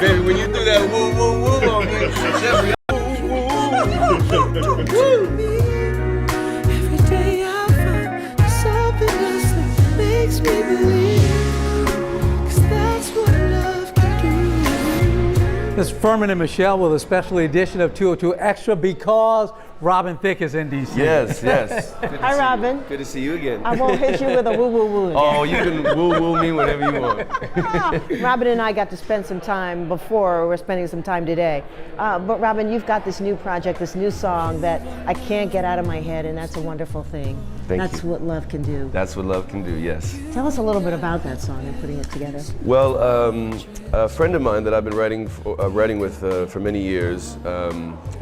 Baby, when you do that woo woo woo on me, Jeffrey, Every day I find something else that makes me believe, 'cause that's what love can do. This is Furman and Michelle with a special edition of 202 Extra because Robin Thicke is in D.C. Yes, yes. Hi, Robin. Good to see you again. I won't hit you with a woo woo woo. Oh, you can woo woo me whenever you want. Robin and I got to spend some time before. We're spending some time today. But Robin, you've got this new project, this new song that I can't get out of my head, and that's a wonderful thing. That's what love can do. That's what love can do, yes. Tell us a little bit about that song and putting it together. Well, a friend of mine that I've been writing with for many years,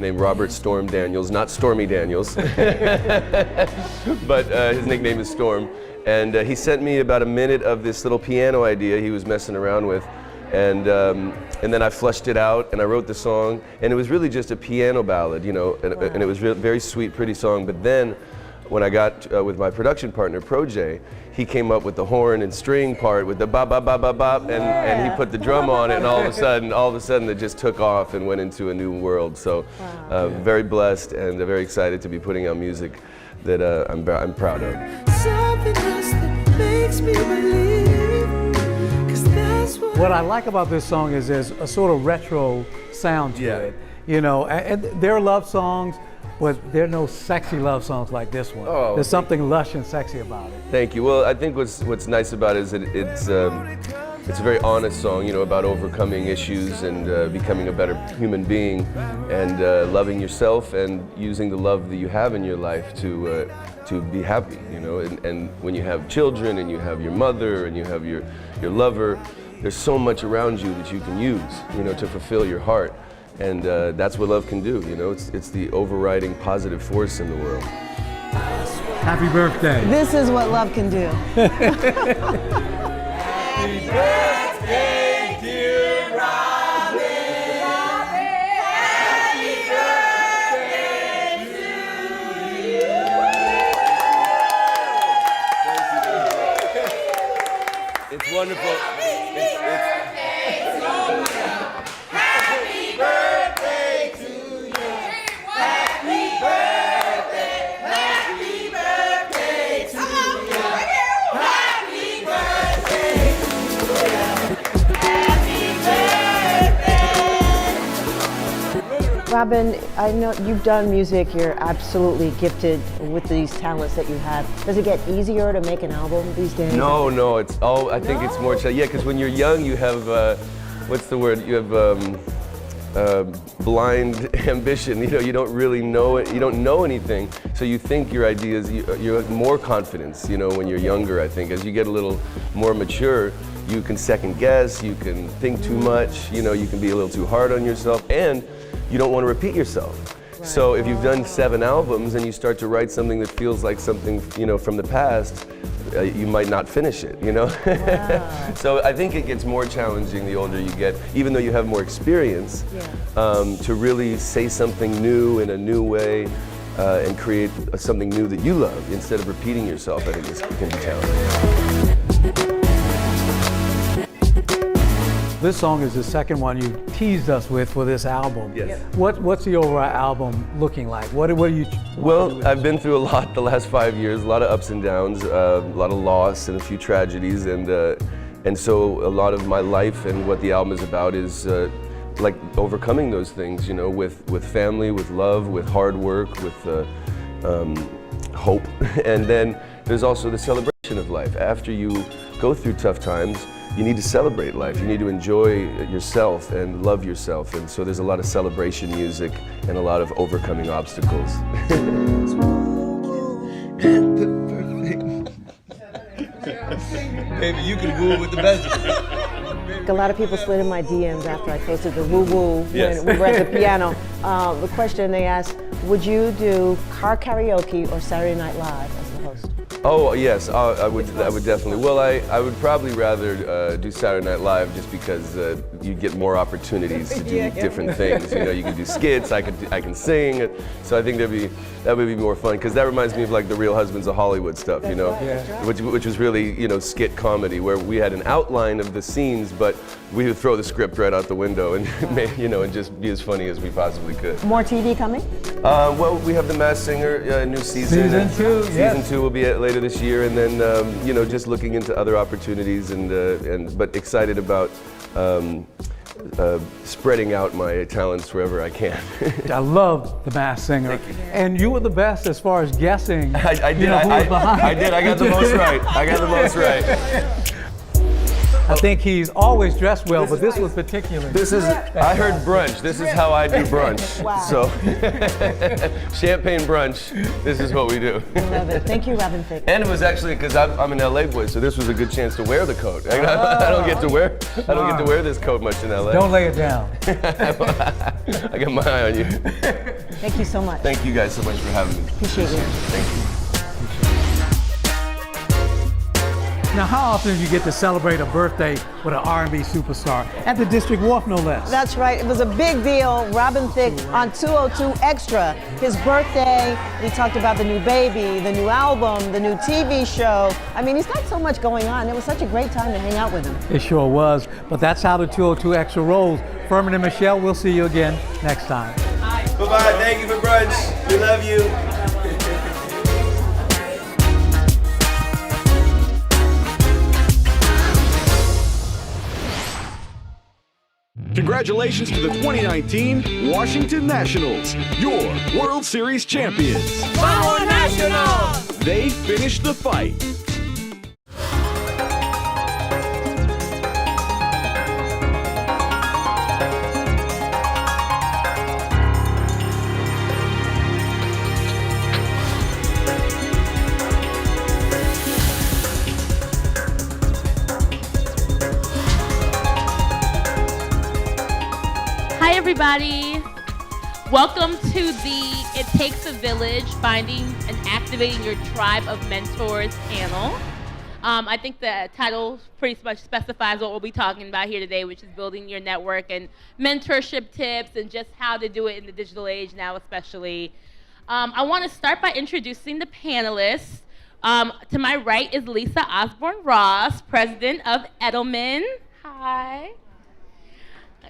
named Robert Storm Daniels, not Stormy Daniels, but his nickname is Storm. And he sent me about a minute of this little piano idea he was messing around with. And then I fleshed it out and I wrote the song. And it was really just a piano ballad, you know, and it was a very sweet, pretty song. But then when I got with my production partner, Pro-J, he came up with the horn and string part with the bop, bop, bop, bop, bop, and he put the drum on it, and all of a sudden it just took off and went into a new world. So very blessed and very excited to be putting out music that I'm proud of. Something else that makes me believe, 'cause that's What I like about this song is there's a sort of retro sound to it. You know, and there are love songs, but there are no sexy love songs like this one. Oh, There's something lush and sexy about it. Thank you. Well, I think what's nice about it is that it's a very honest song, you know, about overcoming issues and becoming a better human being and loving yourself and using the love that you have in your life to be happy, you know. And when you have children and you have your mother and you have your lover, there's so much around you that you can use, you know, to fulfill your heart. And that's what love can do, you know. It's the overriding positive force in the world. Happy birthday. This is what love can do. Happy birthday, dear Robin. Happy birthday to you. It's wonderful. Robin, I know you've done music, you're absolutely gifted with these talents that you have. Does it get easier to make an album these days? No, it's all, I think it's more, yeah, because when you're young, you have, what's the word? You have blind ambition, you know, you don't really know it, you don't know anything, so you think your ideas, you have more confidence, you know, when you're younger, I think. As you get a little more mature, you can second guess, you can think too much, you know, you can be a little too hard on yourself, and you don't want to repeat yourself. Right. So if you've done 7 albums and you start to write something that feels like something, you know, from the past, you might not finish it, you know? Wow. So I think it gets more challenging the older you get, even though you have more experience, to really say something new in a new way and create something new that you love instead of repeating yourself. I think it can be challenging. This song is the second one you teased us with for this album. Yes. What's the overall album looking like? What are you? Well, I've been through a lot the last 5 years, a lot of ups and downs, a lot of loss and a few tragedies, and so a lot of my life and what the album is about is like overcoming those things, you know, with family, with love, with hard work, with hope, and then there's also the celebration of life. After you go through tough times, you need to celebrate life. You need to enjoy yourself and love yourself. And so there's a lot of celebration music and a lot of overcoming obstacles. Baby, you can woo with the best. A lot of people slid in my DMs after I posted the woo-woo when we were at the piano. The question they asked, would you do car karaoke or Saturday Night Live as the host? Oh yes, I would definitely. Well, I would probably rather do Saturday Night Live just because you get more opportunities to do different things. You know, you can do skits. I can sing. So I think that would be more fun because that reminds me of like the Real Husbands of Hollywood stuff. You know, which was really skit comedy where we had an outline of the scenes, but we would throw the script right out the window and and just be as funny as we possibly could. More TV coming? Well, we have The Masked Singer new season. Season 2, yes. Season 2 will be later this year, and then just looking into other opportunities, but excited about spreading out my talents wherever I can. I love The Masked Singer. Thank you. And you were the best as far as guessing. I did. Who was behind. I did. I got the most right. I got the most right. I think he's always dressed well, but this was particular. I heard brunch. This is how I do brunch. Wow. So, champagne brunch, this is what we do. I love it. Thank you, Robin Thicke. And it was actually, because I'm an LA boy, so this was a good chance to wear the coat. I don't get to wear this coat much in LA. Don't lay it down. I got my eye on you. Thank you so much. Thank you guys so much for having me. Appreciate you. Thank you. Now, how often do you get to celebrate a birthday with an R&B superstar? At the District Wharf, no less. That's right. It was a big deal. Robin Thicke on 202 Extra. His birthday. We talked about the new baby, the new album, the new TV show. I mean, he's got so much going on. It was such a great time to hang out with him. It sure was. But that's how the 202 Extra rolls. Furman and Michelle, we'll see you again next time. Bye-bye. Thank you for brunch. We love you. Congratulations to the 2019 Washington Nationals, your World Series champions. Power Nationals! They finished the fight. Hi everybody, welcome to the It Takes a Village, Finding and Activating Your Tribe of Mentors panel. I think the title pretty much specifies what we'll be talking about here today, which is building your network and mentorship tips and just how to do it in the digital age now especially. I want to start by introducing the panelists. To my right is Lisa Osborne Ross, president of Edelman. Hi.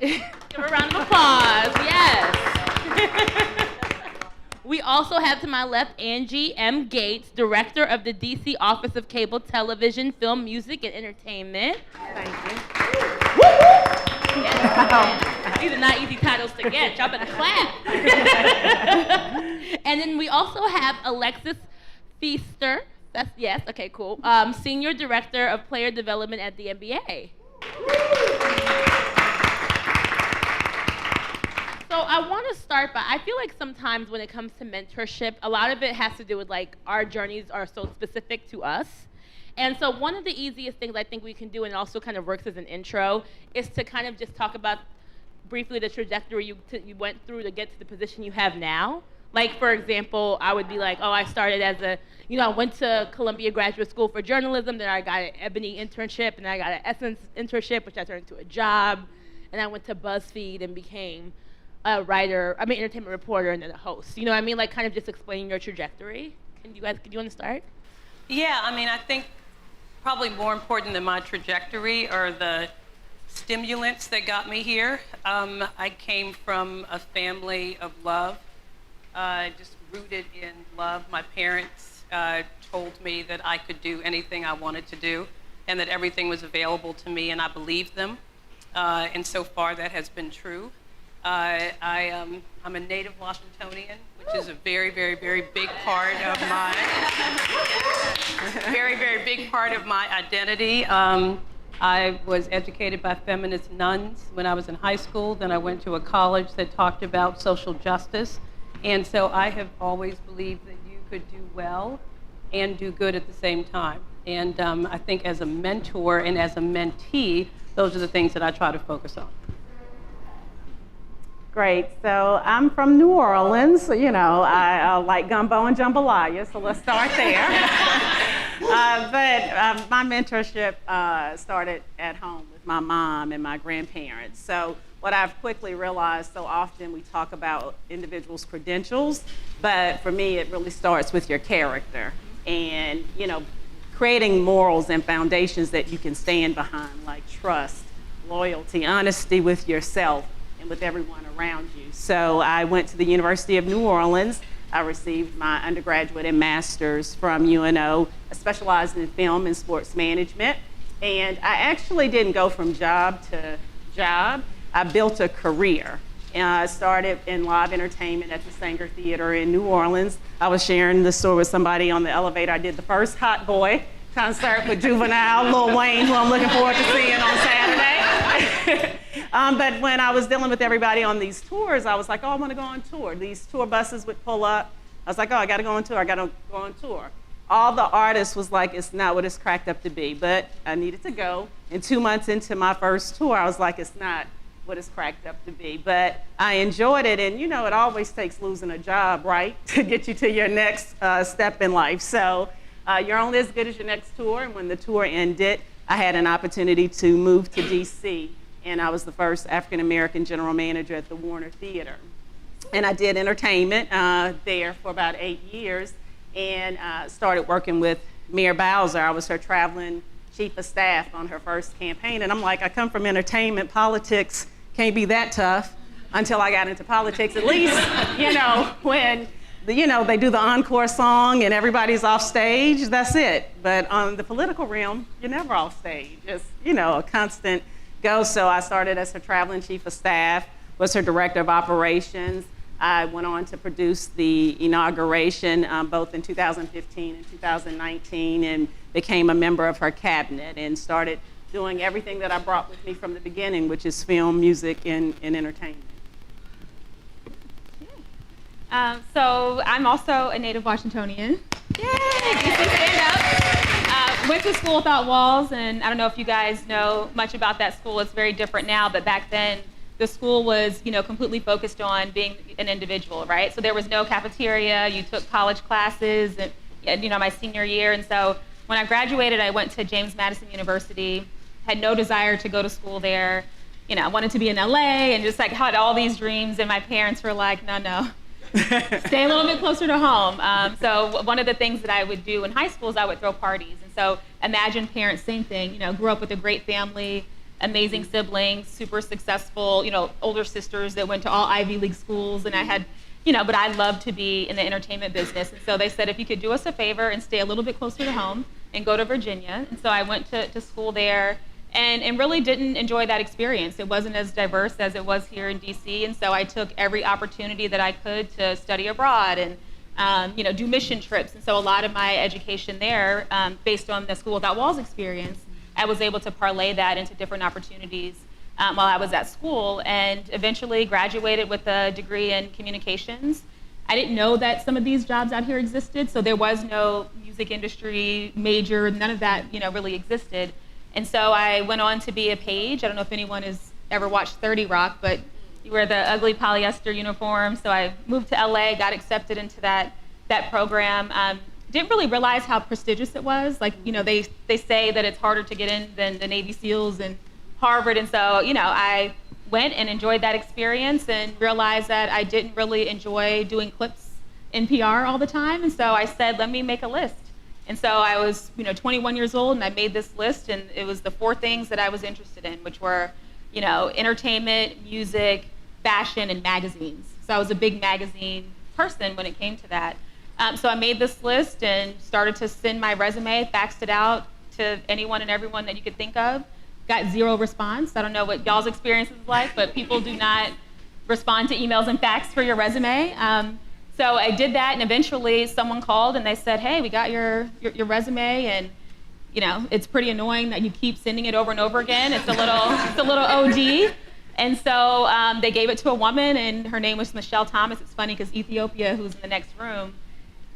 Give her a round of applause, yes. We also have to my left Angie M. Gates, director of the DC Office of Cable Television, Film, Music, and Entertainment. Thank you. Yes. These are not easy titles to get. Y'all better clap. And then we also have Alexis Feaster. That's yes. Okay, cool. Senior director of player development at the NBA. So I want to start by, I feel like sometimes when it comes to mentorship, a lot of it has to do with like our journeys are so specific to us. And so one of the easiest things I think we can do, and also kind of works as an intro, is to kind of just talk about briefly the trajectory you went through to get to the position you have now. Like, for example, I would be like, oh, I started as I went to Columbia Graduate School for Journalism, then I got an Ebony internship, and I got an Essence internship, which I turned into a job, and I went to BuzzFeed and became a writer, entertainment reporter, and then a host. You know what I mean? Like, kind of just explaining your trajectory. Could you want to start? Yeah, I think probably more important than my trajectory are the stimulants that got me here. I came from a family of love, just rooted in love. My parents told me that I could do anything I wanted to do and that everything was available to me, and I believed them. And so far that has been true. I'm a native Washingtonian, which is a very, very, very big part of my identity. I was educated by feminist nuns when I was in high school. Then I went to a college that talked about social justice. And so I have always believed that you could do well and do good at the same time. And I think as a mentor and as a mentee, those are the things that I try to focus on. Great. So I'm from New Orleans. I like gumbo and jambalaya, so let's start there. But my mentorship started at home with my mom and my grandparents. So what I've quickly realized, so often we talk about individuals' credentials, but for me, it really starts with your character and, you know, creating morals and foundations that you can stand behind, like trust, loyalty, honesty with yourself and with everyone around you. So I went to the University of New Orleans. I received my undergraduate and master's from UNO. I specialized in film and sports management. And I actually didn't go from job to job. I built a career. And I started in live entertainment at the Sanger Theater in New Orleans. I was sharing this story with somebody on the elevator. I did the first Hot Boy concert with Juvenile, Lil Wayne, who I'm looking forward to seeing on Saturday. But when I was dealing with everybody on these tours, I was like, oh, I want to go on tour. These tour buses would pull up. I was like, oh, I got to go on tour. I got to go on tour. All the artists was like, it's not what it's cracked up to be. But I needed to go. And 2 months into my first tour, I was like, it's not what it's cracked up to be. But I enjoyed it. And, you know, it always takes losing a job, right, to get you to your next step in life. So you're only as good as your next tour. And when the tour ended, I had an opportunity to move to D.C. And I was the first African-American general manager at the Warner Theater. And I did entertainment there for about 8 years and started working with Mayor Bowser. I was her traveling chief of staff on her first campaign. And I'm like, I come from entertainment, politics can't be that tough until I got into politics. At least, you know, when they do the encore song and everybody's off stage, that's it. But on the political realm, you're never off stage. It's, you know, a constant go. So I started as her traveling chief of staff, was her director of operations. I went on to produce the inauguration both in 2015 and 2019 and became a member of her cabinet and started doing everything that I brought with me from the beginning, which is film, music, and entertainment. So I'm also a native Washingtonian. Yay! DC stand up. Went to school without walls, and I don't know if you guys know much about that school. It's very different now, but back then the school was, you know, completely focused on being an individual, right? So there was no cafeteria. You took college classes, and you know, my senior year, and so when I graduated, I went to James Madison University. Had no desire to go to school there. You know, I wanted to be in LA and just like had all these dreams, and my parents were like, no. Stay a little bit closer to home. So one of the things that I would do in high school is I would throw parties. And so imagine parents, same thing, you know, grew up with a great family, amazing siblings, super successful, you know, older sisters that went to all Ivy League schools. And I had, you know, but I loved to be in the entertainment business. And so they said, if you could do us a favor and stay a little bit closer to home and go to Virginia. And so I went to school there. And really didn't enjoy that experience. It wasn't as diverse as it was here in DC, and so I took every opportunity that I could to study abroad and you know, do mission trips. And so a lot of my education there, based on the School Without Walls experience, I was able to parlay that into different opportunities while I was at school, and eventually graduated with a degree in communications. I didn't know that some of these jobs out here existed, so there was no music industry major, none of that, you know, really existed. And so I went on to be a page. I don't know if anyone has ever watched 30 Rock, but you wear the ugly polyester uniform. So I moved to LA, got accepted into that program. Didn't really realize how prestigious it was. Like, you know, they say that it's harder to get in than the Navy SEALs and Harvard. And so, you know, I went and enjoyed that experience and realized that I didn't really enjoy doing clips in PR all the time. And so I said, let me make a list. And so I was, you know, 21 years old, and I made this list, and it was the 4 things that I was interested in, which were, you know, entertainment, music, fashion, and magazines. So I was a big magazine person when it came to that. So I made this list and started to send my resume, faxed it out to anyone and everyone that you could think of. Got 0 response. I don't know what y'all's experience is like, but people do not respond to emails and fax for your resume. So I did that, and eventually someone called and they said, hey, we got your resume, and you know, it's pretty annoying that you keep sending it over and over again. It's a little OD. And so they gave it to a woman, and her name was Michelle Thomas. It's funny because Ethiopia, who's in the next room,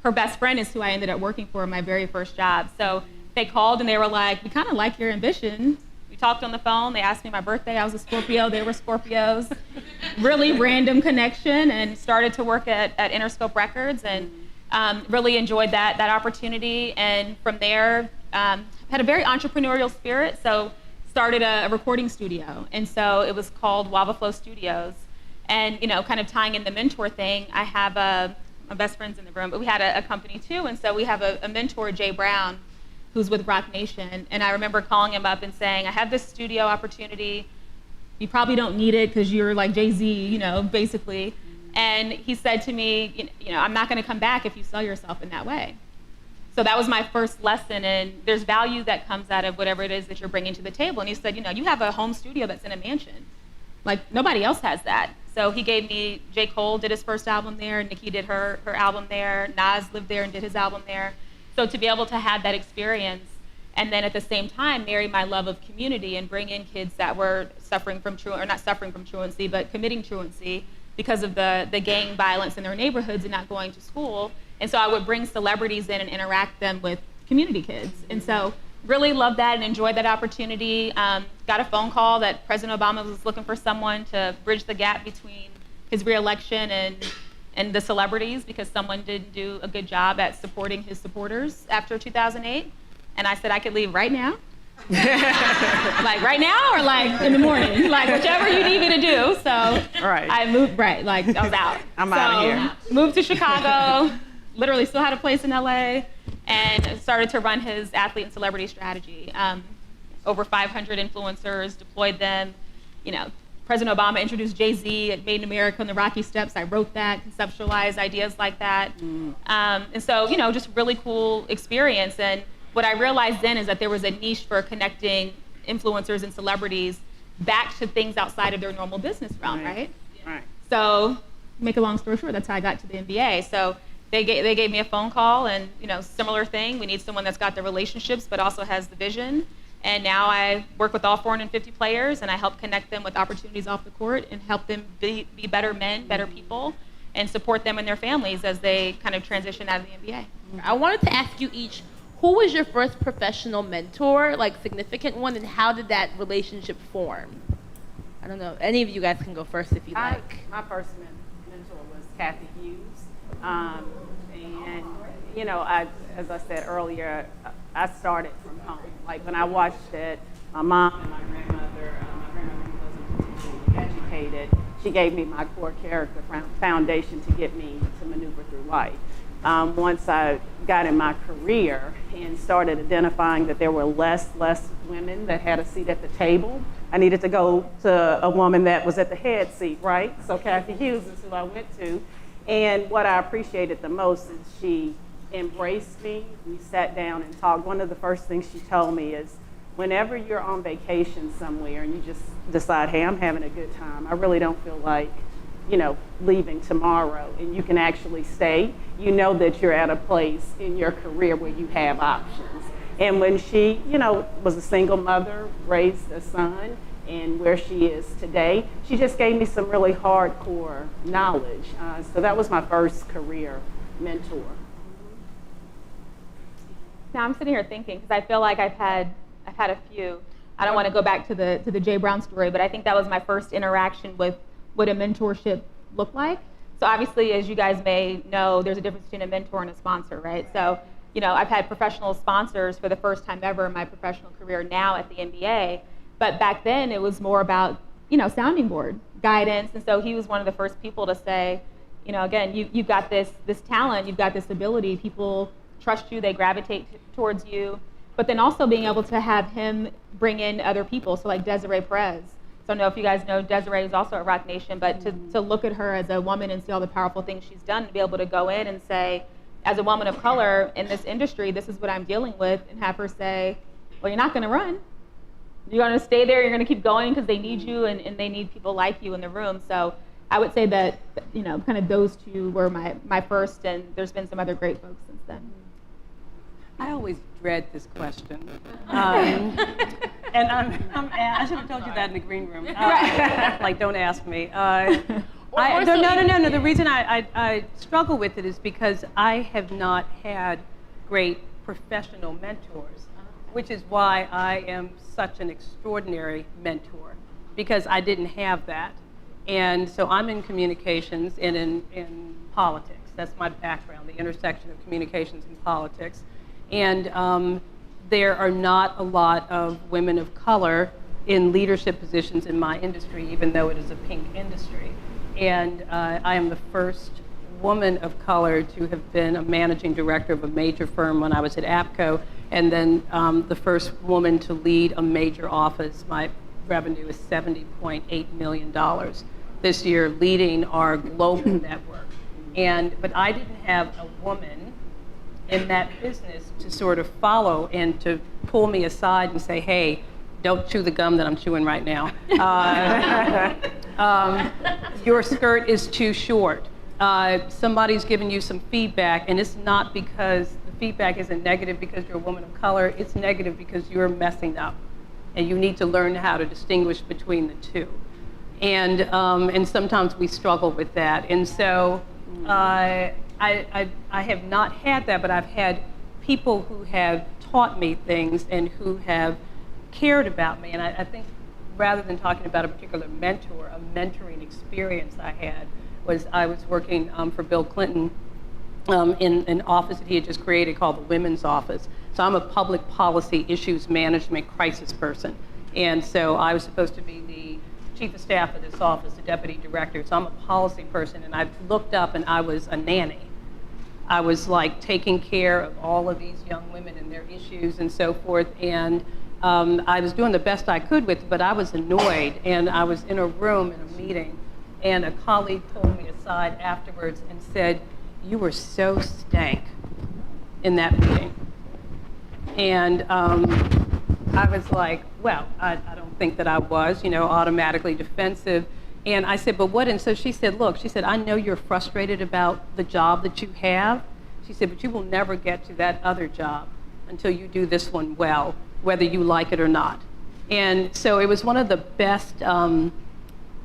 her best friend is who I ended up working for in my very first job. So they called and they were like, we kind of like your ambition. We talked on the phone. They asked me my birthday. I was a Scorpio. They were Scorpios. Really random connection, and started to work at Interscope Records. And Really enjoyed that opportunity, and from there, had a very entrepreneurial spirit, so started a recording studio, and so it was called Wava Flow Studios. And kind of tying in the mentor thing, I have my best friend's in the room, but we had a company too, and so we have a mentor, Jay Brown, who's with Rock Nation, and I remember calling him up and saying, I have this studio opportunity. You probably don't need it because you're like Jay-Z, basically. And he said to me, I'm not going to come back if you sell yourself in that way. So that was my first lesson, and there's value that comes out of whatever it is that you're bringing to the table. And he said, you have a home studio that's in a mansion. Like, nobody else has that. So he gave me, J. Cole did his first album there, Nicki did her album there, Nas lived there and did his album there. So to be able to have that experience, and then at the same time marry my love of community and bring in kids that were suffering from not suffering from truancy, but committing truancy because of the gang violence in their neighborhoods and not going to school. And so I would bring celebrities in and interact them with community kids. And so really loved that and enjoyed that opportunity. Got a phone call that President Obama was looking for someone to bridge the gap between his reelection and the celebrities, because someone didn't do a good job at supporting his supporters after 2008. And I said I could leave right now. Like right now or like in the morning, like whichever you need me to do. So I moved, I was out. I'm out of here. Moved to Chicago, literally still had a place in LA, and started to run his athlete and celebrity strategy. Over 500 influencers, deployed them. President Obama introduced Jay-Z at Made in America on the Rocky Steps. I wrote that, conceptualized ideas like that. And so, just really cool experience. And what I realized then is that there was a niche for connecting influencers and celebrities back to things outside of their normal business realm, right? Right. So, make a long story short, that's how I got to the NBA. So they gave me a phone call, and similar thing. We need someone that's got the relationships but also has the vision. And now I work with all 450 players, and I help connect them with opportunities off the court and help them be better men, better people, and support them and their families as they kind of transition out of the NBA. I wanted to ask you each, who was your first professional mentor, like significant one, and how did that relationship form? I don't know. Any of you guys can go first if you like. My first mentor was Kathy Hughes. And, as I said earlier, I started from home. Like when I watched it, my mom and my grandmother who wasn't particularly educated, she gave me my core character foundation to get me to maneuver through life. Once I got in my career and started identifying that there were less women that had a seat at the table, I needed to go to a woman that was at the head seat, right? So Kathy Hughes is who I went to. And what I appreciated the most is she embraced me. We sat down and talked. One of the first things she told me is, whenever you're on vacation somewhere and you just decide, hey, I'm having a good time, I really don't feel like leaving tomorrow, and you can actually stay, that you're at a place in your career where you have options. And when she, was a single mother, raised a son, and where she is today, she just gave me some really hardcore knowledge. So that was my first career mentor. Now I'm sitting here thinking, because I feel like I've had a few. I don't want to go back to the Jay Brown story, but I think that was my first interaction with what a mentorship looked like. So obviously, as you guys may know, there's a difference between a mentor and a sponsor, right? So, I've had professional sponsors for the first time ever in my professional career now at the NBA, but back then it was more about, sounding board, guidance, and so he was one of the first people to say, again, you've got this talent, you've got this ability, people trust you, they gravitate towards you, but then also being able to have him bring in other people, so like Desiree Perez. So I don't know if you guys know, Desiree is also at Rock Nation, but to look at her as a woman and see all the powerful things she's done, to be able to go in and say, as a woman of color in this industry, this is what I'm dealing with, and have her say, well, you're not going to run. You're going to stay there, you're going to keep going because they need you and they need people like you in the room. So I would say that, kind of those two were my first, and there's been some other great folks since then. I always dread this question. And I should have told you that in the green room. Like, don't ask me. No. The reason I struggle with it is because I have not had great professional mentors, which is why I am such an extraordinary mentor, because I didn't have that. And so I'm in communications and in politics. That's my background, the intersection of communications and politics. And there are not a lot of women of color in leadership positions in my industry, even though it is a pink industry. And I am the first woman of color to have been a managing director of a major firm when I was at APCO, and then the first woman to lead a major office. My revenue is $70.8 million this year, leading our global network. But I didn't have a woman in that business to sort of follow and to pull me aside and say, hey, don't chew the gum that I'm chewing right now. Your skirt is too short. Somebody's giving you some feedback, and it's not because the feedback isn't negative because you're a woman of color, it's negative because you're messing up. And you need to learn how to distinguish between the two. And sometimes we struggle with that. And so I have not had that, but I've had people who have taught me things and who have cared about me. And I think rather than talking about a particular mentor, a mentoring experience I had was I was working for Bill Clinton in an office that he had just created called the Women's Office. So I'm a public policy issues management crisis person. And so I was supposed to be the chief of staff of this office, the deputy director. So I'm a policy person, and I looked up and I was a nanny. I was like taking care of all of these young women and their issues and so forth. And I was doing the best I could with it, but I was annoyed. And I was in a room in a meeting, and a colleague pulled me aside afterwards and said, "You were so stank in that meeting." And I was like, well, I don't think that I was, automatically defensive. And I said, but what? And so she said, look, I know you're frustrated about the job that you have. She said, but you will never get to that other job until you do this one well, whether you like it or not. And so it was one of the best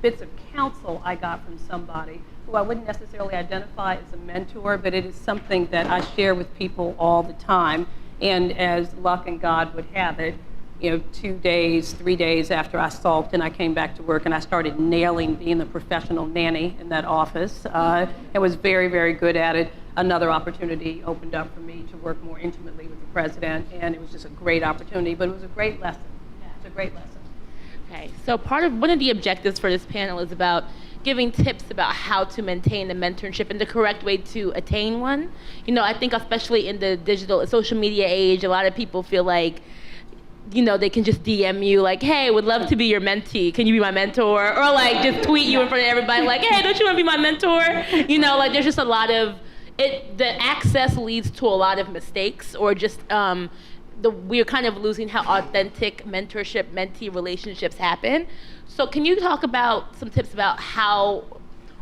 bits of counsel I got from somebody who I wouldn't necessarily identify as a mentor, but it is something that I share with people all the time. And as luck and God would have it, 2 days, 3 days after I sulked and I came back to work and I started nailing being the professional nanny in that office, and was very, very good at it, another opportunity opened up for me to work more intimately with the president, and it was just a great opportunity, but it was a great lesson. It's a great lesson. Okay, so one of the objectives for this panel is about giving tips about how to maintain a mentorship and the correct way to attain one. I think especially in the digital social media age, a lot of people feel like, they can just DM you like, hey, would love to be your mentee. Can you be my mentor? Or like just tweet you in front of everybody like, hey, don't you want to be my mentor? There's just a lot of, the access leads to a lot of mistakes, or just we're kind of losing how authentic mentorship, mentee relationships happen. So can you talk about some tips about how,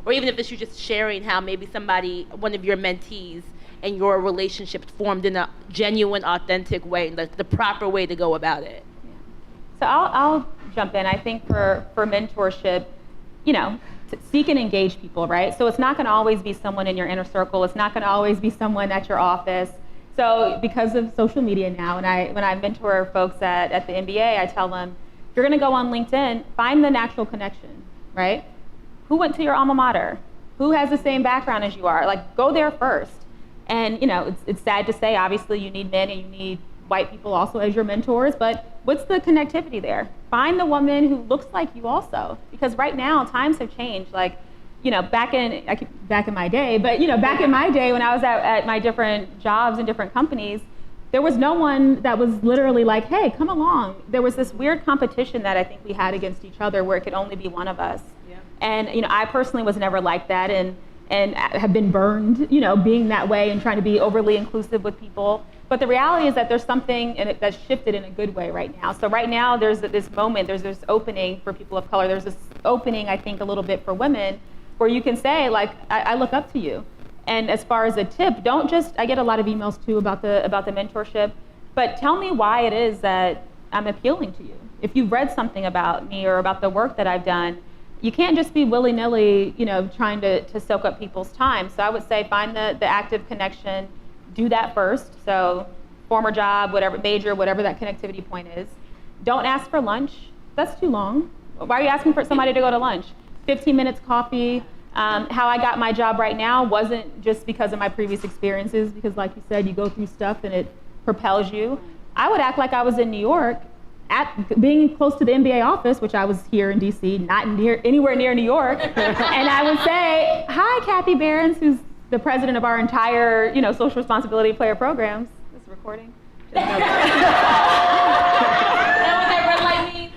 or even if it's you just sharing how maybe one of your mentees and your relationship formed in a genuine, authentic way, the proper way to go about it? Yeah. So I'll jump in. I think for mentorship, seek and engage people, right? So it's not going to always be someone in your inner circle. It's not going to always be someone at your office. So because of social media now, and when I mentor folks at the MBA, I tell them, if you're going to go on LinkedIn, find the natural connection, right? Who went to your alma mater? Who has the same background as you are? Like, go there first. And it's sad to say, obviously you need men and you need white people also as your mentors, but what's the connectivity there? Find the woman who looks like you also, because right now times have changed. Like, back in my day, but back in my day when I was at my different jobs and different companies, there was no one that was literally like, hey, come along. There was this weird competition that I think we had against each other where it could only be one of us. Yeah. And I personally was never like that, and have been burned, being that way and trying to be overly inclusive with people. But the reality is that there's something in it that's shifted in a good way right now. So right now there's this moment, there's this opening for people of color. There's this opening, I think, a little bit for women, where you can say, like, I look up to you. And as far as a tip, I get a lot of emails too about the mentorship, but tell me why it is that I'm appealing to you. If you've read something about me or about the work that I've done, you can't just be willy-nilly, trying to soak up people's time. So I would say find the active connection, do that first. So former job, whatever that connectivity point is. Don't ask for lunch. That's too long. Why are you asking for somebody to go to lunch? 15 minutes coffee. How I got my job right now wasn't just because of my previous experiences, because like you said, you go through stuff and it propels you. I would act like I was in New York, being close to the NBA office, which I was here in DC, not anywhere near New York, and I would say, "Hi, Kathy Behrens, who's the president of our entire, social responsibility player programs." Is this recording? I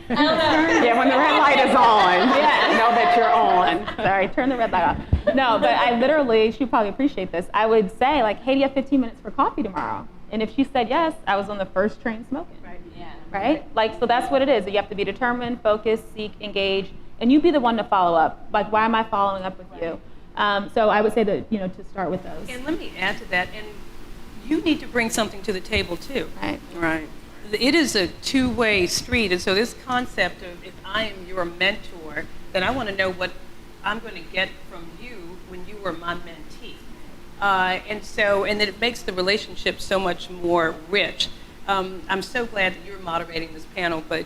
don't know. Yeah, when the red light is on, know that you're on. Sorry, turn the red light off. No, but I literally, she'd probably appreciate this. I would say, like, "Hey, do you have 15 minutes for coffee tomorrow?" And if she said yes, I was on the first train smoking. Right. Yeah. Right? Like, so that's what it is. You have to be determined, focus, seek, engage, and you be the one to follow up. Like, why am I following up with you? So I would say that, to start with those. And let me add to that, and you need to bring something to the table too. Right. Right. It is a two-way street, and so this concept of if I am your mentor, then I want to know what I'm going to get from you when you were my mentee. And then it makes the relationship so much more rich. I'm so glad that you're moderating this panel, but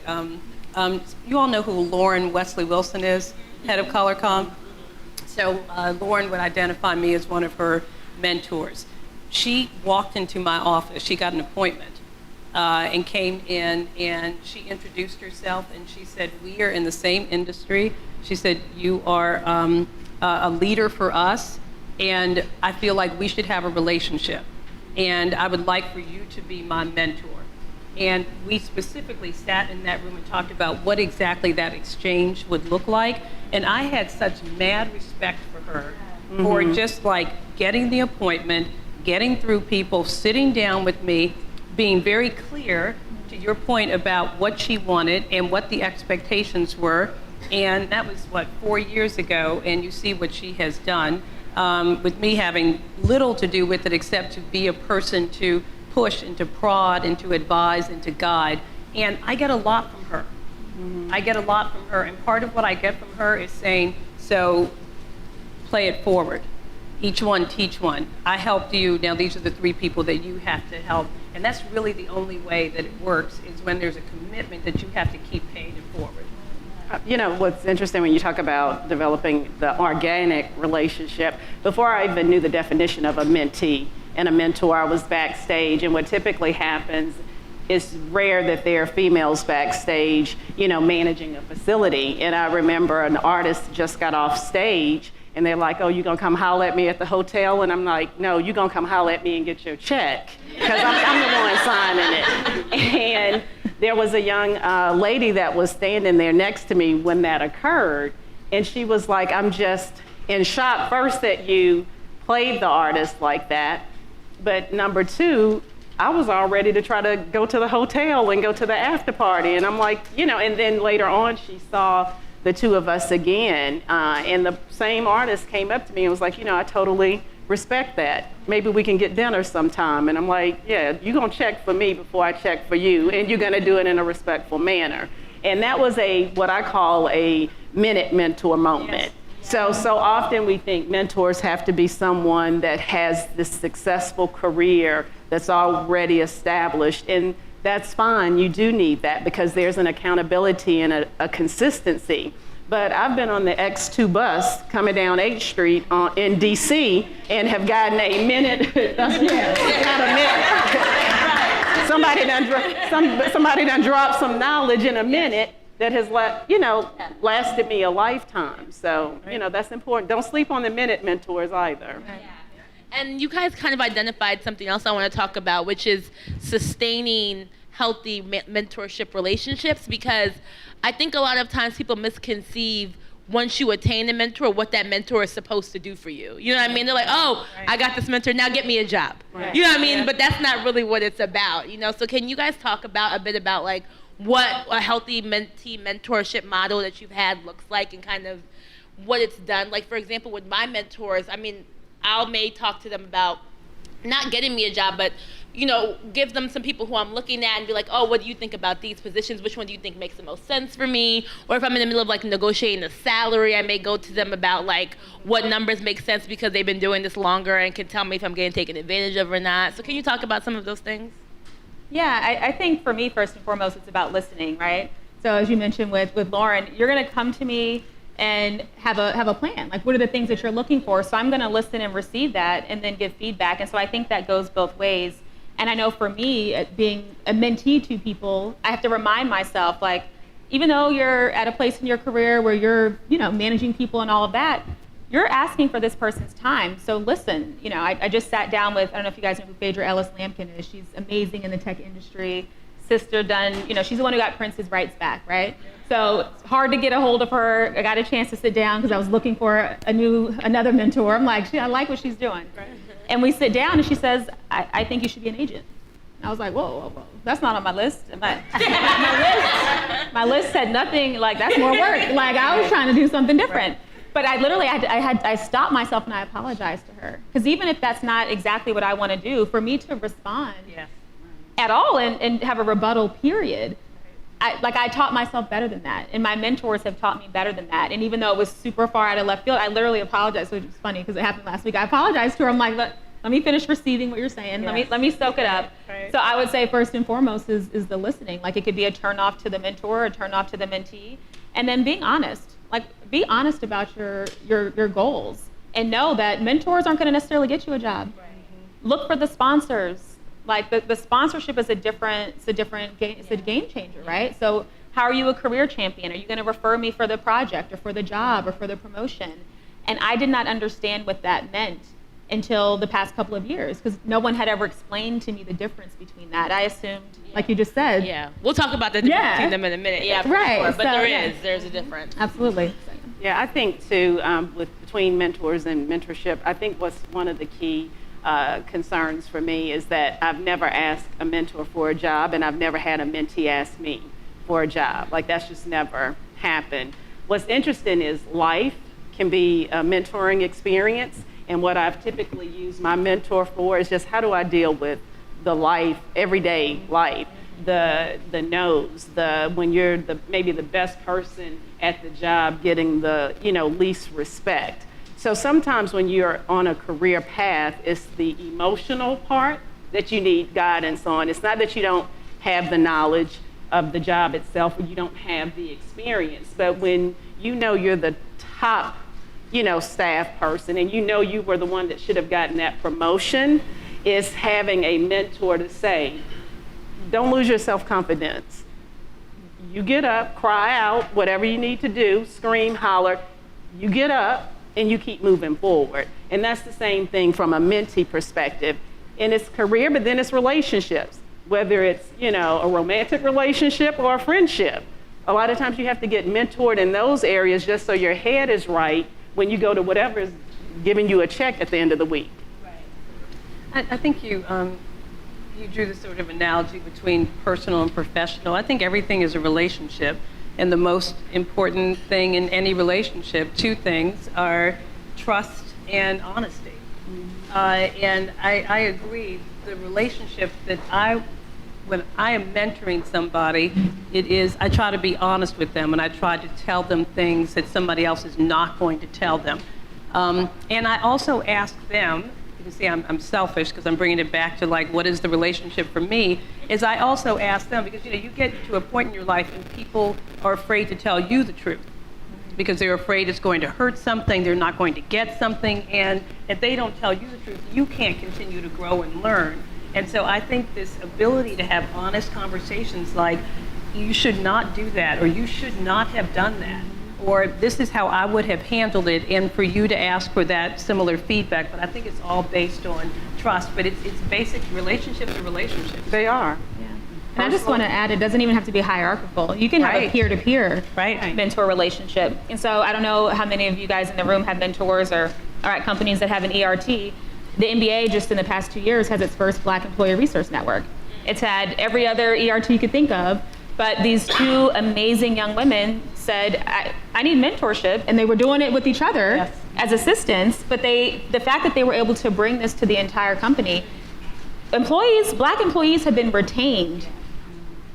you all know who Lauren Wesley Wilson is, head of ColorCom. So Lauren would identify me as one of her mentors. She walked into my office, she got an appointment, and came in and she introduced herself and she said, "We are in the same industry." She said, "You are a leader for us, and I feel like we should have a relationship. And I would like for you to be my mentor." And we specifically sat in that room and talked about what exactly that exchange would look like. And I had such mad respect for her for just like getting the appointment, getting through people, sitting down with me, being very clear to your point about what she wanted and what the expectations were. And that was, 4 years ago, and you see what she has done. With me having little to do with it except to be a person to push and to prod and to advise and to guide. And I get a lot from her. I get a lot from her, and part of what I get from her is saying, "So play it forward. Each one teach one. I helped you, now these are the 3 people that you have to help." And that's really the only way that it works, is when there's a commitment that you have to keep paying it forward. What's interesting when you talk about developing the organic relationship, before I even knew the definition of a mentee and a mentor, I was backstage, and what typically happens, it's rare that there are females backstage, managing a facility. And I remember an artist just got off stage and they're like, "Oh, you gonna come holler at me at the hotel?" And I'm like, "No, you gonna come holler at me and get your check, because I'm the one signing it." And there was a young lady that was standing there next to me when that occurred, and she was like, "I'm just in shock, first, that you played the artist like that, but number 2, I was all ready to try to go to the hotel and go to the after party." And I'm like, and then later on she saw the 2 of us again, and the same artist came up to me and was like, "I totally respect that. Maybe we can get dinner sometime." And I'm like, "Yeah, you're gonna check for me before I check for you, and you're gonna do it in a respectful manner." And that was what I call a minute mentor moment. Yes. So often we think mentors have to be someone that has this successful career that's already established, and that's fine. You do need that because there's an accountability and a consistency. But I've been on the X2 bus coming down 8th Street in DC and have gotten a minute. Not a minute. Somebody done dropped some knowledge in a minute that has lasted me a lifetime. So, that's important. Don't sleep on the minute mentors either. And you guys kind of identified something else I want to talk about, which is sustaining healthy mentorship relationships, because I think a lot of times people misconceive once you attain a mentor, what that mentor is supposed to do for you. You know what I mean? They're like, "Oh, I got this mentor, now get me a job." Right. You know what I mean? But that's not really what it's about, So can you guys talk a bit about like what a healthy mentee mentorship model that you've had looks like and kind of what it's done? Like, for example, with my mentors, I may talk to them about not getting me a job, but give them some people who I'm looking at and be like, "Oh, what do you think about these positions? Which one do you think makes the most sense for me?" Or if I'm in the middle of like negotiating a salary, I may go to them about like what numbers make sense because they've been doing this longer and can tell me if I'm getting taken advantage of or not. So can you talk about some of those things? Yeah, I think for me, first and foremost, it's about listening, right? So as you mentioned with Lauren, you're going to come to me and have a plan. Like, what are the things that you're looking for? So I'm going to listen and receive that and then give feedback. And so I think that goes both ways. And I know for me, being a mentee to people, I have to remind myself, like, even though you're at a place in your career where you're, managing people and all of that, you're asking for this person's time. So listen, I just sat down with, I don't know if you guys know who Phaedra Ellis Lampkin is. She's amazing in the tech industry. Sister done, she's the one who got Prince's rights back, right? So it's hard to get a hold of her. I got a chance to sit down because I was looking for another mentor. I'm like, I like what she's doing. And we sit down and she says, I think you should be an agent. And I was like, whoa, that's not on my list. My list said nothing, like, that's more work. Like, I was trying to do something different. But I literally I stopped myself and I apologized to her. Because even if that's not exactly what I want to do, for me to respond at all and have a rebuttal period, I taught myself better than that. And my mentors have taught me better than that. And even though it was super far out of left field, I literally apologized, which was funny because it happened last week. I apologized to her. I'm like, let me finish receiving what you're saying. Yes. Let me soak it up. Right. So I would say first and foremost is the listening. Like, it could be a turn off to the mentor, a turn off to the mentee, and then being honest. Like, be honest about your goals and know that mentors aren't going to necessarily get you a job. Right. Look for the sponsors. Like, the sponsorship is a game changer, right? So how are you a career champion? Are you going to refer me for the project or for the job or for the promotion? And I did not understand what that meant until the past couple of years, because no one had ever explained to me the difference between that. I assumed, like you just said. Yeah, we'll talk about the difference between them in a minute. Yeah, right. Sure. But there's a difference. Absolutely. Yeah, I think too, between mentors and mentorship, I think what's one of the key concerns for me is that I've never asked a mentor for a job, and I've never had a mentee ask me for a job. Like, that's just never happened. What's interesting is life can be a mentoring experience. And what I've typically used my mentor for is just how do I deal with the life, everyday life, the no's, when you're maybe the best person at the job getting the least respect. So sometimes when you're on a career path, it's the emotional part that you need guidance on. It's not that you don't have the knowledge of the job itself or you don't have the experience, but when you're the top staff person, and you were the one that should have gotten that promotion, is having a mentor to say, don't lose your self-confidence. You get up, cry out, whatever you need to do, scream, holler, you get up and you keep moving forward. And that's the same thing from a mentee perspective. And it's career, but then it's relationships, whether it's, a romantic relationship or a friendship. A lot of times you have to get mentored in those areas just so your head is right when you go to whatever is giving you a check at the end of the week. Right. I think you drew the sort of analogy between personal and professional. I think everything is a relationship, and the most important thing in any relationship, two things, are trust and honesty. And I agree, the relationship that when I am mentoring somebody, I try to be honest with them, and I try to tell them things that somebody else is not going to tell them. And I also ask them, you can see I'm selfish because I'm bringing it back to like, what is the relationship for me, is I also ask them, because you get to a point in your life and people are afraid to tell you the truth because they're afraid it's going to hurt something, they're not going to get something, and if they don't tell you the truth, you can't continue to grow and learn. And so I think this ability to have honest conversations like, you should not do that, or you should not have done that, or this is how I would have handled it, and for you to ask for that similar feedback. But I think it's all based on trust, but it's basic. Relationships are relationships. They are. Yeah. And I just want to add, it doesn't even have to be hierarchical. You can have a peer-to-peer mentor relationship. And so I don't know how many of you guys in the room have mentors or are at companies that have an ERT. The NBA, just in the past 2 years, has its first Black Employee Resource Network. It's had every other ERT you could think of, but these two amazing young women said, I need mentorship, and they were doing it with each other as assistants, but the fact that they were able to bring this to the entire company, Black employees have been retained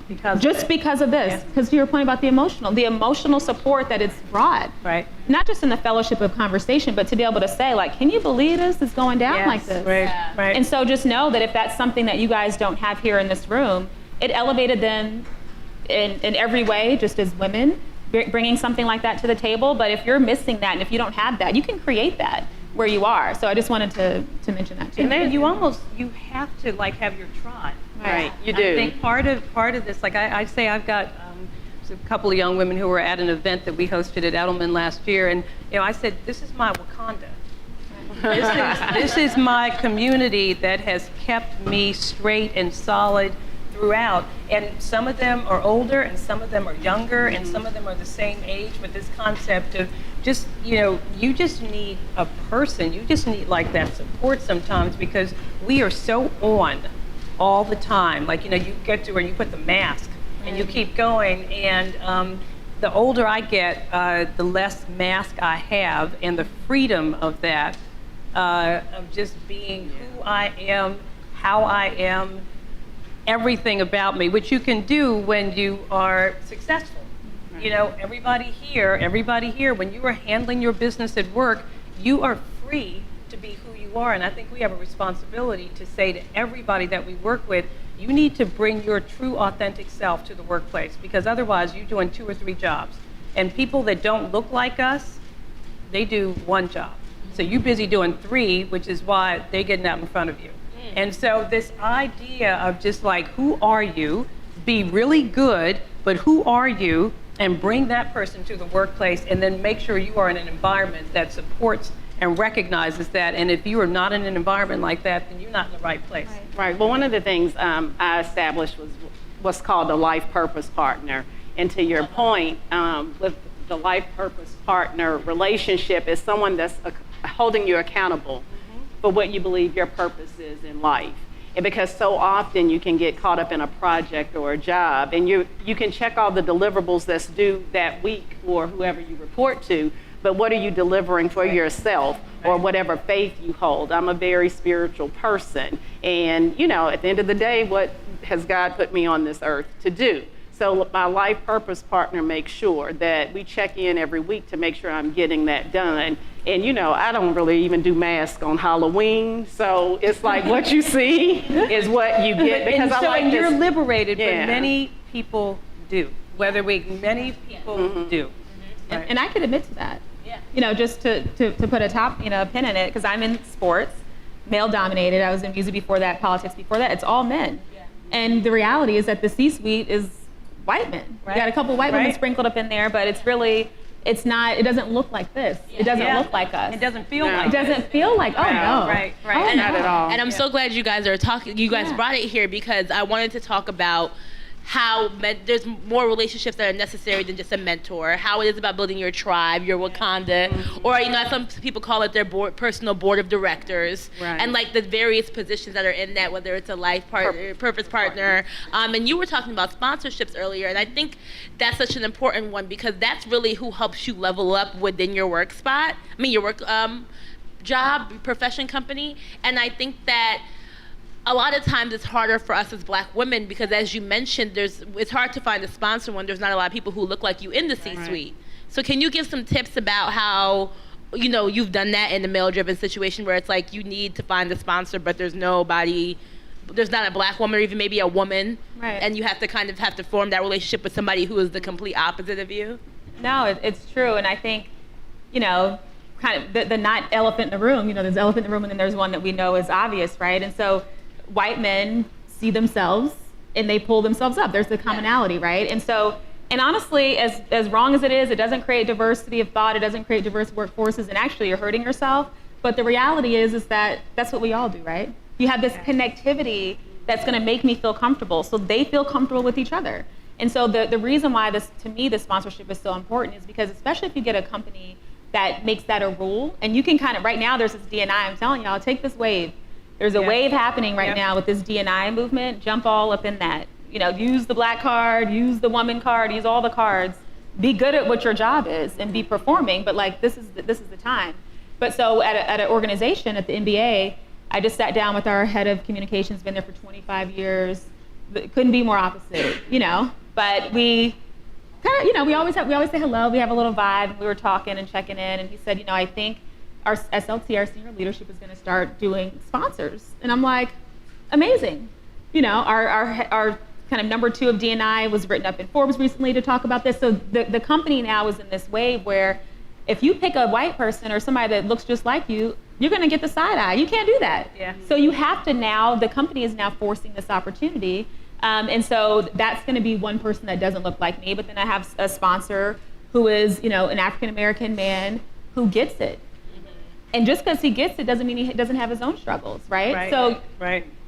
because of this. Because to your point about the emotional support that it's brought. Right. Not just in the fellowship of conversation, but to be able to say, like, can you believe this is going down like this? Right. Yeah. Right. And so just know that if that's something that you guys don't have here in this room, it elevated them in every way, just as women, bringing something like that to the table. But if you're missing that and if you don't have that, you can create that where you are. So I just wanted to mention that too. And then you have to like have your tribe. Right, you do. I think part of this, like I say, I've got a couple of young women who were at an event that we hosted at Edelman last year, and I said, this is my Wakanda. This is my community that has kept me straight and solid throughout. And some of them are older, and some of them are younger, and some of them are the same age. But this concept of just, you just need a person. You just need like that support sometimes, because we are so on all the time. Like, you get to where you put the mask and you keep going. And the older I get, the less mask I have, and the freedom of that, of just being who I am, how I am, everything about me, which you can do when you are successful. Everybody here, when you are handling your business at work, you are free to be who you are. And I think we have a responsibility to say to everybody that we work with, you need to bring your true, authentic self to the workplace, because otherwise you're doing 2 or 3 jobs. And people that don't look like us, they do 1 job. So you're busy doing 3, which is why they're getting out in front of you. And so this idea of just like, who are you? Be really good, but who are you? And bring that person to the workplace, and then make sure you are in an environment that supports and recognizes that. And if you are not in an environment like that, then you're not in the right place. Right. Well, one of the things I established was what's called a life purpose partner. And to your point, with the life purpose partner relationship is someone that's holding you accountable for what you believe your purpose is in life. And because so often you can get caught up in a project or a job, and you can check all the deliverables that's due that week or whoever you report to, but what are you delivering for yourself or whatever faith you hold? I'm a very spiritual person, and at the end of the day, what has God put me on this earth to do? So my life purpose partner makes sure that we check in every week to make sure I'm getting that done. And I don't really even do masks on Halloween, so it's like what you see is what you get. Because and you're liberated, but many people do. Many people do. Right. And I could admit to that. Yeah. Just to put a pin in it, because I'm in sports, male dominated. I was in music before that, politics before that. It's all men. Yeah. And the reality is that the C-suite is white men. Right. You got a couple white women sprinkled up in there, but it's not, it doesn't look like this. Yeah. It doesn't look like us. It doesn't feel like it. doesn't feel like, oh no. Right. Oh, and, not at all. And I'm so glad you guys are talking, you guys brought it here, because I wanted to talk about how there's more relationships that are necessary than just a mentor, how it is about building your tribe, your Wakanda, or some people call it their personal board of directors, and like the various positions that are in that, whether it's a life partner, purpose partner. And you were talking about sponsorships earlier, and I think that's such an important one, because that's really who helps you level up within your work spot, your work job, profession, company. And I think that a lot of times it's harder for us as Black women, because as you mentioned, it's hard to find a sponsor when there's not a lot of people who look like you in the C-suite. Right. So can you give some tips about how, you've done that in a male-driven situation where it's like you need to find a sponsor, but there's not a Black woman or even maybe a woman, and you have to form that relationship with somebody who is the complete opposite of you? No, it's true. And I think, kind of the not elephant in the room, there's an elephant in the room, and then there's one that we know is obvious, right? And so white men see themselves and they pull themselves up. There's the commonality, right? And so, and honestly, as wrong as it is, it doesn't create diversity of thought, it doesn't create diverse workforces, and actually you're hurting yourself. But the reality is that that's what we all do, right? You have this connectivity that's gonna make me feel comfortable, so they feel comfortable with each other. And so the reason why to me, this sponsorship is so important is because, especially if you get a company that makes that a rule, and you can right now there's this D&I, I'm telling y'all, take this wave. There's a wave happening right now with this D&I movement. Jump all up in that. Use the Black card, use the woman card, use all the cards. Be good at what your job is and be performing, but this is the time. But so at an organization, at the NBA, I just sat down with our head of communications, been there for 25 years. Couldn't be more opposite, But we kind of, we always say hello. We have a little vibe. We were talking and checking in, and he said, I think our SLT, our senior leadership, is going to start doing sponsors. And I'm like, amazing. Our kind of number 2 of D&I, was written up in Forbes recently to talk about this. So the company now is in this wave where if you pick a white person or somebody that looks just like you, you're going to get the side eye. You can't do that. Yeah. So you have to now, the company is now forcing this opportunity. And so that's going to be one person that doesn't look like me. But then I have a sponsor who is, an African-American man who gets it. And just because he gets it doesn't mean he doesn't have his own struggles, right? So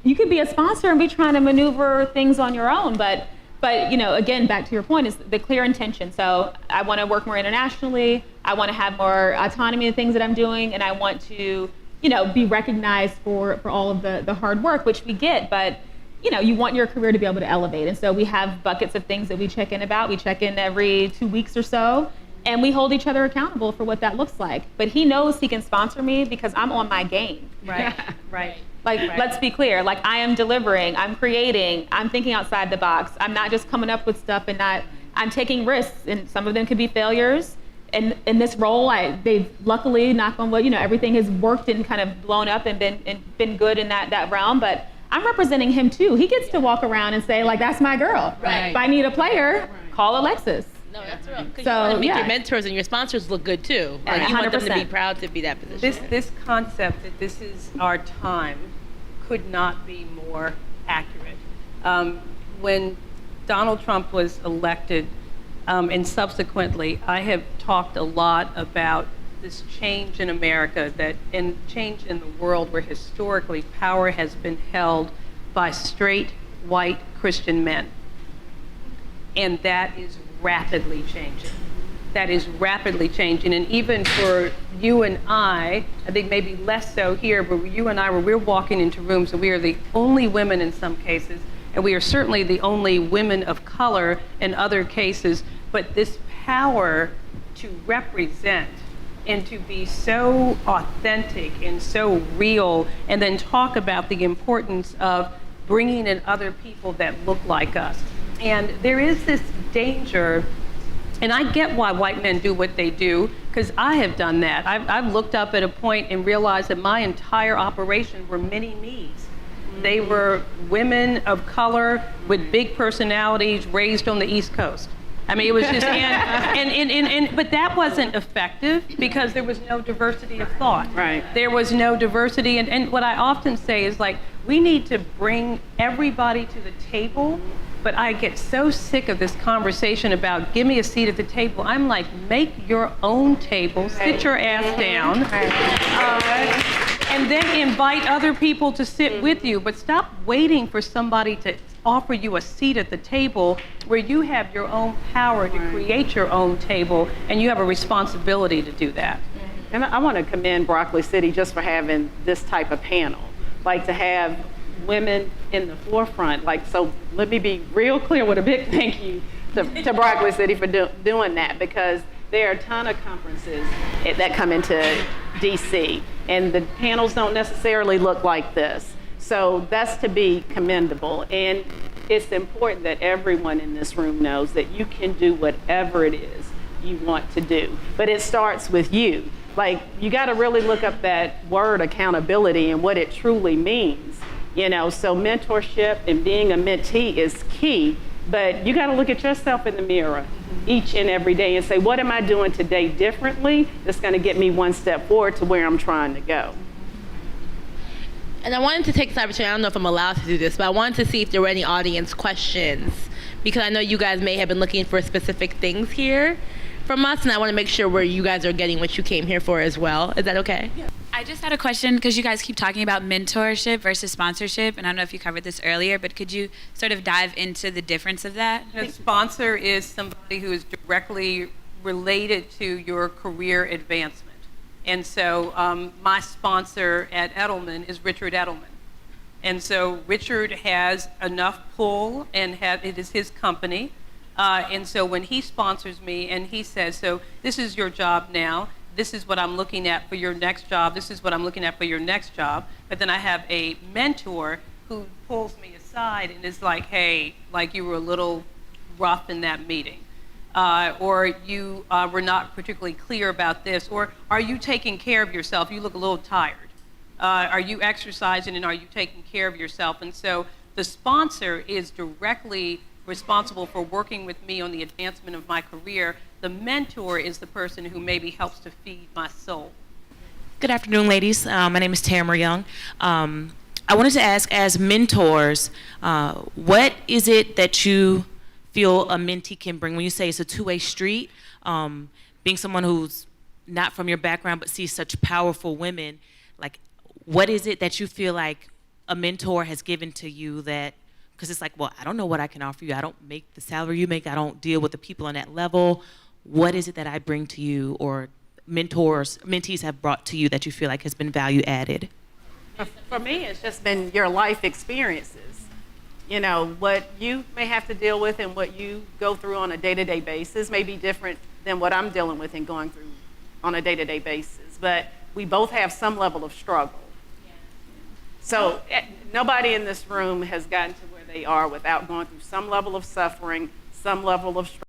you could be a sponsor and be trying to maneuver things on your own, but again, back to your point, is the clear intention. So I want to work more internationally. I want to have more autonomy in things that I'm doing, and I want to, be recognized for all of the hard work, which we get, but you want your career to be able to elevate. And so we have buckets of things that we check in about. We check in every 2 weeks or so, and we hold each other accountable for what that looks like. But he knows he can sponsor me because I'm on my game. Right. Let's be clear. Like, I am delivering, I'm creating, I'm thinking outside the box. I'm not just coming up with stuff I'm taking risks, and some of them could be failures. And in this role, they've luckily, knock on wood, everything has worked and kind of blown up and been good in that realm. But I'm representing him too. He gets to walk around and say, like, that's my girl. Right. If I need a player, call Alexis. No, that's real. Because So, you want to make yeah. your mentors and your sponsors look good too. Yeah, Like, you want them to be 100%. proud to be that position. This concept that this is our time could not be more accurate. When Donald Trump was elected, and subsequently, I have talked a lot about this change in America, and change in the world where historically power has been held by straight, white Christian men. And that is rapidly changing. That is rapidly changing. And even for you and I think maybe less so here, but you and I, where we're walking into rooms and we are the only women in some cases, and we are certainly the only women of color in other cases, but this power to represent and to be so authentic and so real, and then talk about the importance of bringing in other people that look like us. And there is this danger, and I get why white men do what they do, because I have done that. I've looked up at a point and realized that my entire operation were mini me's. They were women of color with big personalities raised on the East Coast. I mean, it was just, but that wasn't effective because there was no diversity of thought. Right. There was no diversity, and what I often say is, like, we need to bring everybody to the table, but I get so sick of this conversation about give me a seat at the table. I'm like, make your own table, sit your ass down, and then invite other people to sit with you, but stop waiting for somebody to offer you a seat at the table where you have your own power to create your own table, and you have a responsibility to do that. And I want to commend Broccoli City just for having this type of panel, like to have women in the forefront. Like, so let me be real clear with a big thank you to Broccoli City for doing that, because there are a ton of conferences that come into DC, and the panels don't necessarily look like this. So that's to be commendable. And it's important that everyone in this room knows that you can do whatever it is you want to do. But it starts with you. Like, you got to really look up that word accountability and what it truly means. So mentorship and being a mentee is key, but you got to look at yourself in the mirror each and every day and say, what am I doing today differently that's going to get me one step forward to where I'm trying to go? And I wanted to take this opportunity, I don't know if I'm allowed to do this, but I wanted to see if there were any audience questions, because I know you guys may have been looking for specific things here from us, and I want to make sure where you guys are getting what you came here for as well. Is that okay? Yeah. I just had a question, because you guys keep talking about mentorship versus sponsorship, and I don't know if you covered this earlier, but could you sort of dive into the difference of that? A sponsor is somebody who is directly related to your career advancement. And so my sponsor at Edelman is Richard Edelman. And so Richard has enough pull, and it is his company. And so when he sponsors me and he says, so this is your job now, this is what I'm looking at for your next job, this is what I'm looking at for your next job. But then I have a mentor who pulls me aside and is like, hey, like, you were a little rough in that meeting. Or you were not particularly clear about this, or are you taking care of yourself? You look a little tired. Are you exercising, and are you taking care of yourself? And so The sponsor is directly responsible for working with me on the advancement of my career. The mentor is the person who maybe helps to feed my soul. Good afternoon, ladies. My name is Tamara Young. I wanted to ask, as mentors, what is it that you feel a mentee can bring? When you say it's a two-way street, being someone who's not from your background but sees such powerful women, like, what is it that you feel like a mentor has given to you that, because it's like, well, I don't know what I can offer you. I don't make the salary you make. I don't deal with the people on that level. What is it that I bring to you, or mentees have brought to you that you feel like has been value added? For me, it's just been your life experiences. You know, what you may have to deal with and what you go through on a day-to-day basis may be different than what I'm dealing with and going through on a day-to-day basis. But we both have some level of struggle. So nobody in this room has gotten to where they are without going through some level of suffering, some level of struggle.